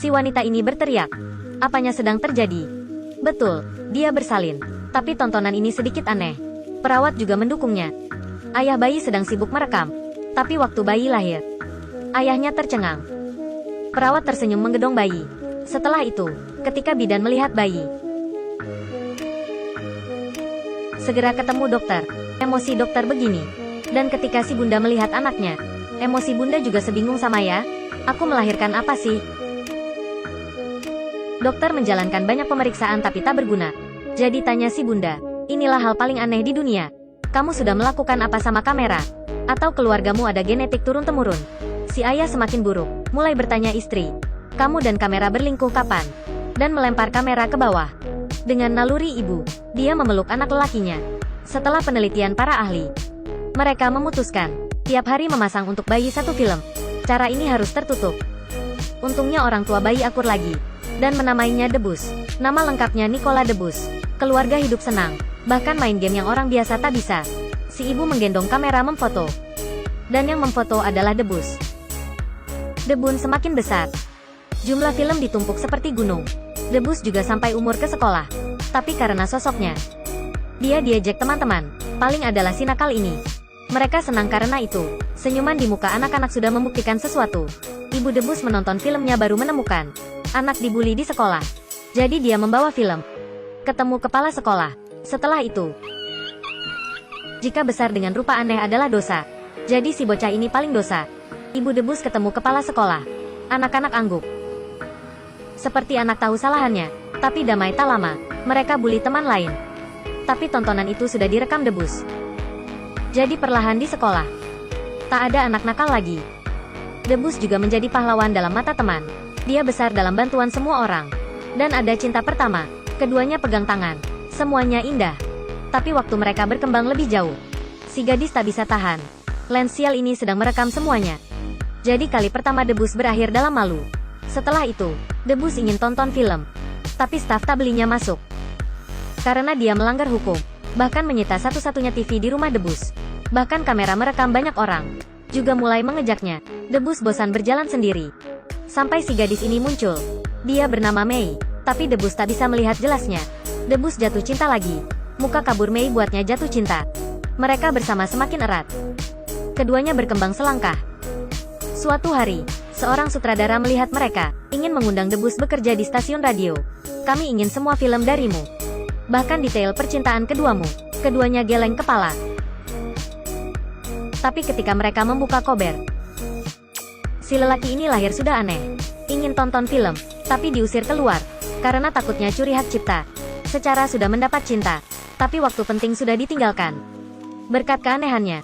Si wanita ini berteriak. Apanya sedang terjadi? Betul, dia bersalin. Tapi tontonan ini sedikit aneh. Perawat juga mendukungnya. Ayah bayi sedang sibuk merekam. Tapi waktu bayi lahir, ayahnya tercengang. Perawat tersenyum menggedong bayi. Setelah itu, ketika bidan melihat bayi, segera ketemu dokter. Emosi dokter begini. Dan ketika si bunda melihat anaknya, emosi bunda juga sebingung sama ya. Aku melahirkan apa sih? Dokter menjalankan banyak pemeriksaan tapi tak berguna. Jadi tanya si bunda, inilah hal paling aneh di dunia. Kamu sudah melakukan apa sama kamera? Atau keluargamu ada genetik turun-temurun? Si ayah semakin buruk, mulai bertanya istri. Kamu dan kamera berlingkuh kapan? Dan melempar kamera ke bawah. Dengan naluri ibu, dia memeluk anak lelakinya. Setelah penelitian para ahli, mereka memutuskan tiap hari memasang untuk bayi satu film. Cara ini harus tertutup. Untungnya orang tua bayi akur lagi dan menamainya Debus. Nama lengkapnya Nicola Debus. Keluarga hidup senang, bahkan main game yang orang biasa tak bisa. Si ibu menggendong kamera memfoto. Dan yang memfoto adalah Debus. Debun semakin besar. Jumlah film ditumpuk seperti gunung. Debus juga sampai umur ke sekolah. Tapi karena sosoknya, dia diejek teman-teman. Paling adalah si nakal ini. Mereka senang karena itu. Senyuman di muka anak-anak sudah membuktikan sesuatu. Ibu Debus menonton filmnya baru menemukan anak dibully di sekolah. Jadi dia membawa film. Ketemu kepala sekolah. Setelah itu, jika besar dengan rupa aneh adalah dosa, jadi si bocah ini paling dosa. Ibu Debus ketemu kepala sekolah. Anak-anak angguk. Seperti anak tahu salahannya. Tapi damai tak lama, mereka bully teman lain. Tapi tontonan itu sudah direkam Debus. Jadi perlahan di sekolah, tak ada anak nakal lagi. Debus juga menjadi pahlawan dalam mata teman. Dia besar dalam bantuan semua orang. Dan ada cinta pertama. Keduanya pegang tangan. Semuanya indah. Tapi waktu mereka berkembang lebih jauh, si gadis tak bisa tahan. Lens sial ini sedang merekam semuanya. Jadi kali pertama Debus berakhir dalam malu. Setelah itu, Debus ingin tonton film. Tapi staf tak belinya masuk. Karena dia melanggar hukum. Bahkan menyita satu-satunya TV di rumah Debus. Bahkan kamera merekam banyak orang juga mulai mengejaknya. Debus bosan berjalan sendiri. Sampai si gadis ini muncul. Dia bernama Mei. Tapi Debus tak bisa melihat jelasnya. Debus jatuh cinta lagi. Muka kabur Mei buatnya jatuh cinta. Mereka bersama semakin erat. Keduanya berkembang selangkah. Suatu hari, seorang sutradara melihat mereka, ingin mengundang Debus bekerja di stasiun radio. Kami ingin semua film darimu. Bahkan detail percintaan keduamu. Keduanya geleng kepala. Tapi ketika mereka membuka kober, si lelaki ini lahir sudah aneh. Ingin tonton film, tapi diusir keluar. Karena takutnya curi hak cipta. Secara sudah mendapat cinta, tapi waktu penting sudah ditinggalkan. Berkat keanehannya,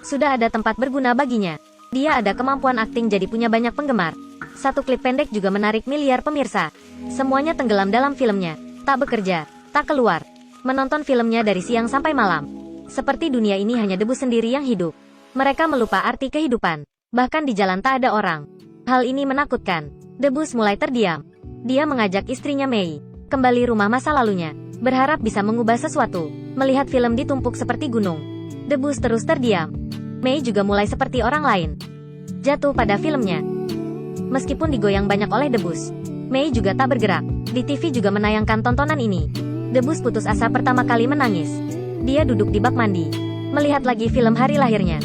sudah ada tempat berguna baginya. Dia ada kemampuan akting jadi punya banyak penggemar. Satu klip pendek juga menarik miliar pemirsa. Semuanya tenggelam dalam filmnya. Tak bekerja, tak keluar. Menonton filmnya dari siang sampai malam. Seperti dunia ini hanya Debus sendiri yang hidup. Mereka melupa arti kehidupan. Bahkan di jalan tak ada orang. Hal ini menakutkan. Debus mulai terdiam. Dia mengajak istrinya Mei kembali rumah masa lalunya. Berharap bisa mengubah sesuatu. Melihat film ditumpuk seperti gunung, Debus terus terdiam. Mei juga mulai seperti orang lain. Jatuh pada filmnya. Meskipun digoyang banyak oleh Debus, Mei juga tak bergerak. Di TV juga menayangkan tontonan ini. Debus putus asa pertama kali menangis. Dia duduk di bak mandi, melihat lagi film hari lahirnya.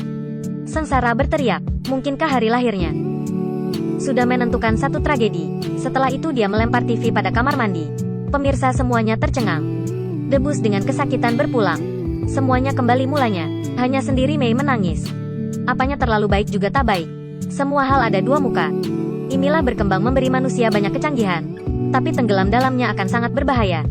Sengsara berteriak, mungkinkah hari lahirnya sudah menentukan satu tragedi. Setelah itu dia melempar TV pada kamar mandi. Pemirsa semuanya tercengang. Debus dengan kesakitan berpulang. Semuanya kembali mulanya. Hanya sendiri Mei menangis. Apanya terlalu baik juga tak baik. Semua hal ada dua muka. Inilah berkembang memberi manusia banyak kecanggihan. Tapi tenggelam dalamnya akan sangat berbahaya.